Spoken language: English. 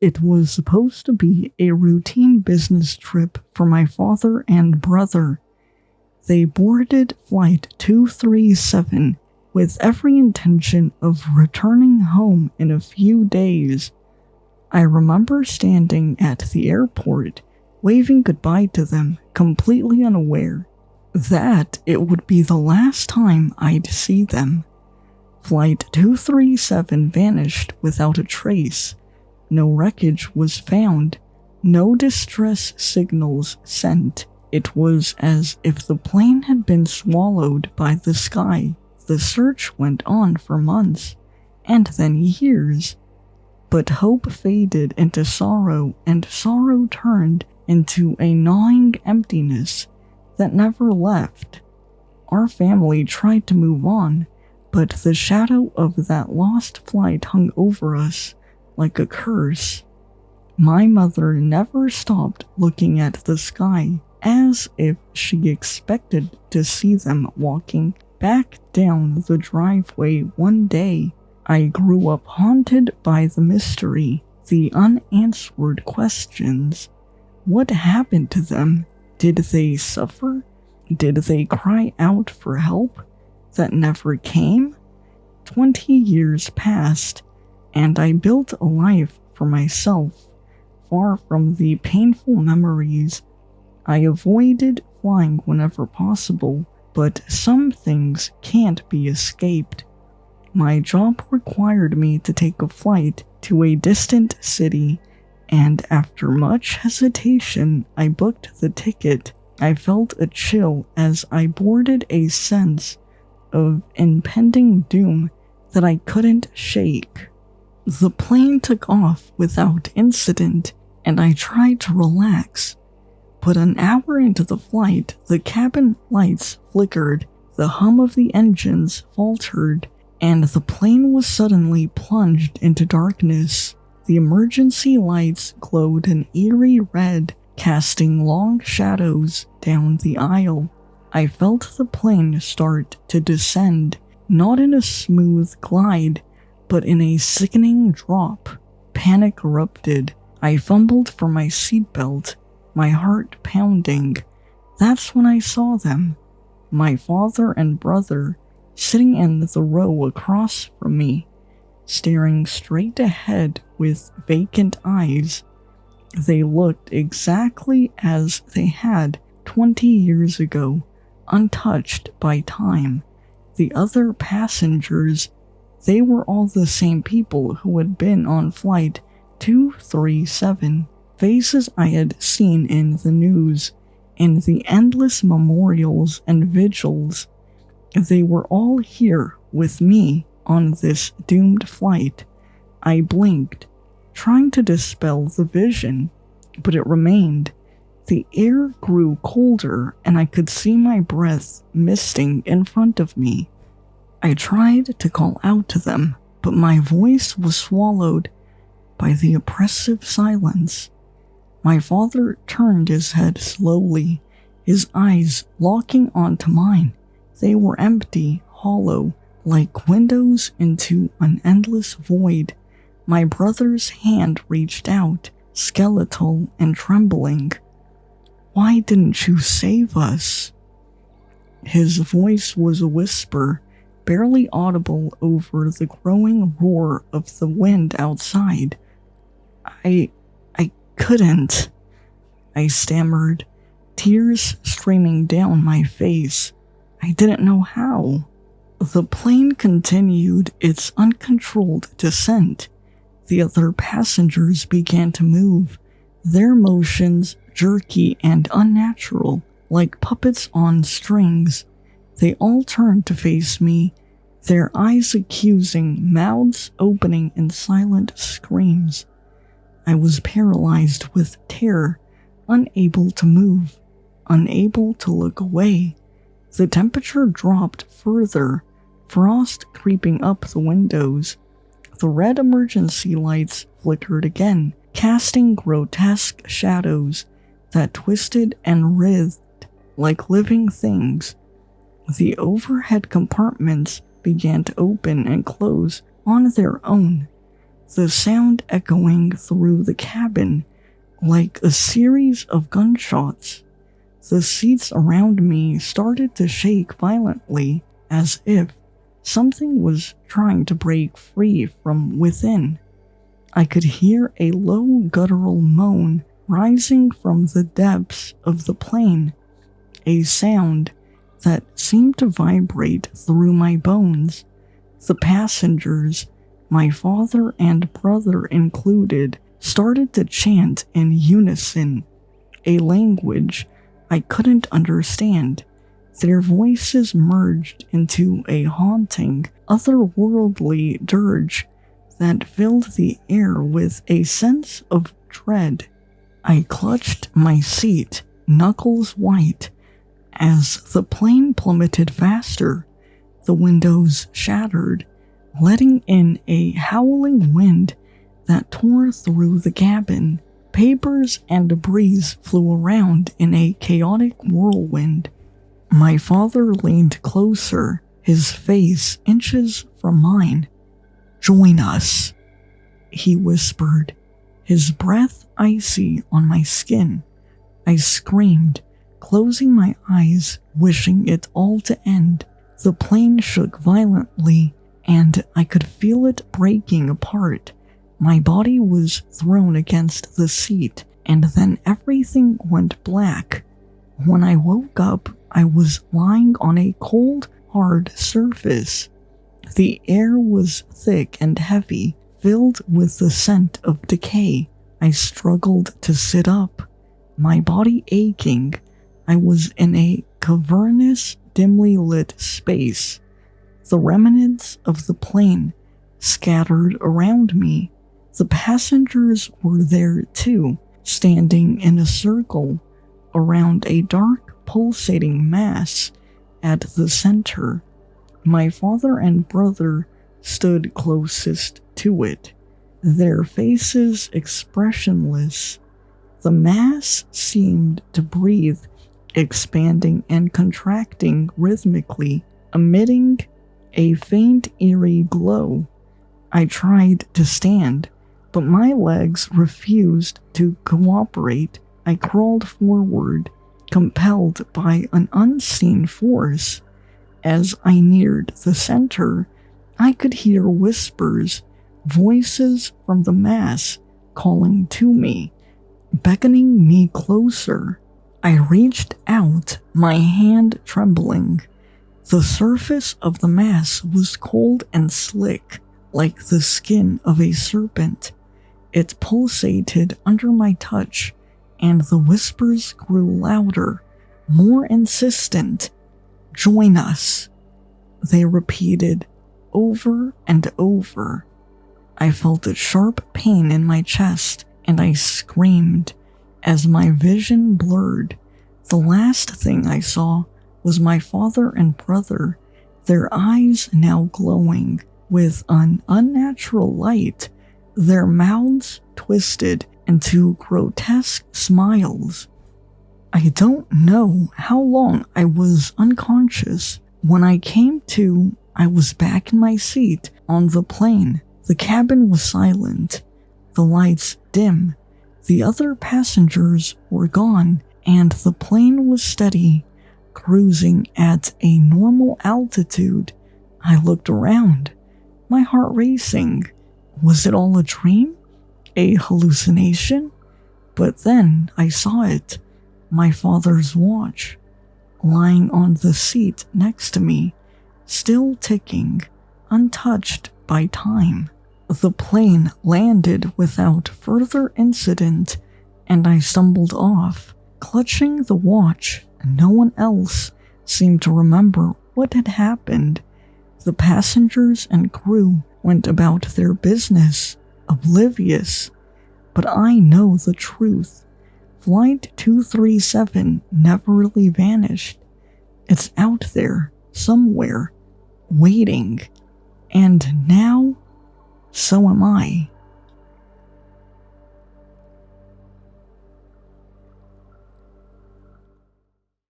It was supposed to be a routine business trip for my father and brother. They boarded Flight 237 with every intention of returning home in a few days. I remember standing at the airport, waving goodbye to them, completely unaware that it would be the last time I'd see them. Flight 237 vanished without a trace. No wreckage was found, no distress signals sent. It was as if the plane had been swallowed by the sky. The search went on for months, and then years. But hope faded into sorrow, and sorrow turned into a gnawing emptiness that never left. Our family tried to move on, but the shadow of that lost flight hung over us like a curse. My mother never stopped looking at the sky, as if she expected to see them walking back down the driveway one day. I grew up haunted by the mystery, the unanswered questions. What happened to them? Did they suffer? Did they cry out for help that never came? 20 years passed, and I built a life for myself, far from the painful memories. I avoided flying whenever possible, but some things can't be escaped. My job required me to take a flight to a distant city, and after much hesitation, I booked the ticket. I felt a chill as I boarded, a sense of impending doom that I couldn't shake. The plane took off without incident, and I tried to relax. But an hour into the flight, the cabin lights flickered, the hum of the engines faltered, and the plane was suddenly plunged into darkness. The emergency lights glowed an eerie red, casting long shadows down the aisle. I felt the plane start to descend, not in a smooth glide, but in a sickening drop. Panic erupted. I fumbled for my seatbelt, my heart pounding. That's when I saw them, my father and brother, sitting in the row across from me, staring straight ahead with vacant eyes. They looked exactly as they had 20 years ago, untouched by time. The other passengers, they were all the same people who had been on Flight 237, faces I had seen in the news, in the endless memorials and vigils. They were all here with me on this doomed flight. I blinked, trying to dispel the vision, but it remained. The air grew colder, and I could see my breath misting in front of me. I tried to call out to them, but my voice was swallowed by the oppressive silence. My father turned his head slowly, his eyes locking onto mine. They were empty, hollow, like windows into an endless void. My brother's hand reached out, skeletal and trembling. "Why didn't you save us?" His voice was a whisper, barely audible over the growing roar of the wind outside. I couldn't," I stammered, tears streaming down my face. I didn't know how. The plane continued its uncontrolled descent. The other passengers began to move, their motions jerky and unnatural, like puppets on strings. They all turned to face me, their eyes accusing, mouths opening in silent screams. I was paralyzed with terror, unable to move, unable to look away. The temperature dropped further, frost creeping up the windows. The red emergency lights flickered again, casting grotesque shadows that twisted and writhed like living things. The overhead compartments began to open and close on their own. the sound echoing through the cabin like a series of gunshots. The seats around me started to shake violently as if something was trying to break free from within. I could hear a low guttural moan rising from the depths of the plane, a sound that seemed to vibrate through my bones. The passengers, my father and brother included, started to chant in unison, a language I couldn't understand. Their voices merged into a haunting, otherworldly dirge that filled the air with a sense of dread. I clutched my seat, knuckles white, as the plane plummeted faster. The windows shattered, letting in a howling wind that tore through the cabin. Papers and debris flew around in a chaotic whirlwind. My father leaned closer, his face inches from mine. "Join us," he whispered, his breath icy on my skin. I screamed, closing my eyes, wishing it all to end. The plane shook violently, and I could feel it breaking apart. My body was thrown against the seat, and then everything went black. When I woke up, I was lying on a cold, hard surface. The air was thick and heavy, filled with the scent of decay. I struggled to sit up, my body aching. I was in a cavernous, dimly lit space. The remnants of the plane scattered around me. The passengers were there too, standing in a circle around a dark, pulsating mass at the center. My father and brother stood closest to it, their faces expressionless. The mass seemed to breathe, expanding and contracting rhythmically, emitting a faint, eerie glow. I tried to stand, but my legs refused to cooperate. I crawled forward, compelled by an unseen force. As I neared the center, I could hear whispers, voices from the mass calling to me, beckoning me closer. I reached out, my hand trembling. The surface of the mass was cold and slick, like the skin of a serpent. It pulsated under my touch, and the whispers grew louder, more insistent. "Join us," they repeated over and over. I felt a sharp pain in my chest, and I screamed as my vision blurred. The last thing I saw was my father and brother, their eyes now glowing with an unnatural light, their mouths twisted into grotesque smiles. I don't know how long I was unconscious. When I came to, I was back in my seat on the plane. The cabin was silent, the lights dim. The other passengers were gone, and the plane was steady, cruising at a normal altitude. I looked around, my heart racing. Was it all a dream? A hallucination? But then I saw it, my father's watch, lying on the seat next to me, still ticking, untouched by time. The plane landed without further incident, and I stumbled off, clutching the watch. No one else seemed to remember what had happened. The passengers and crew went about their business, oblivious. But I know the truth. Flight 237 never really vanished. It's out there, somewhere, waiting. And now, so am I.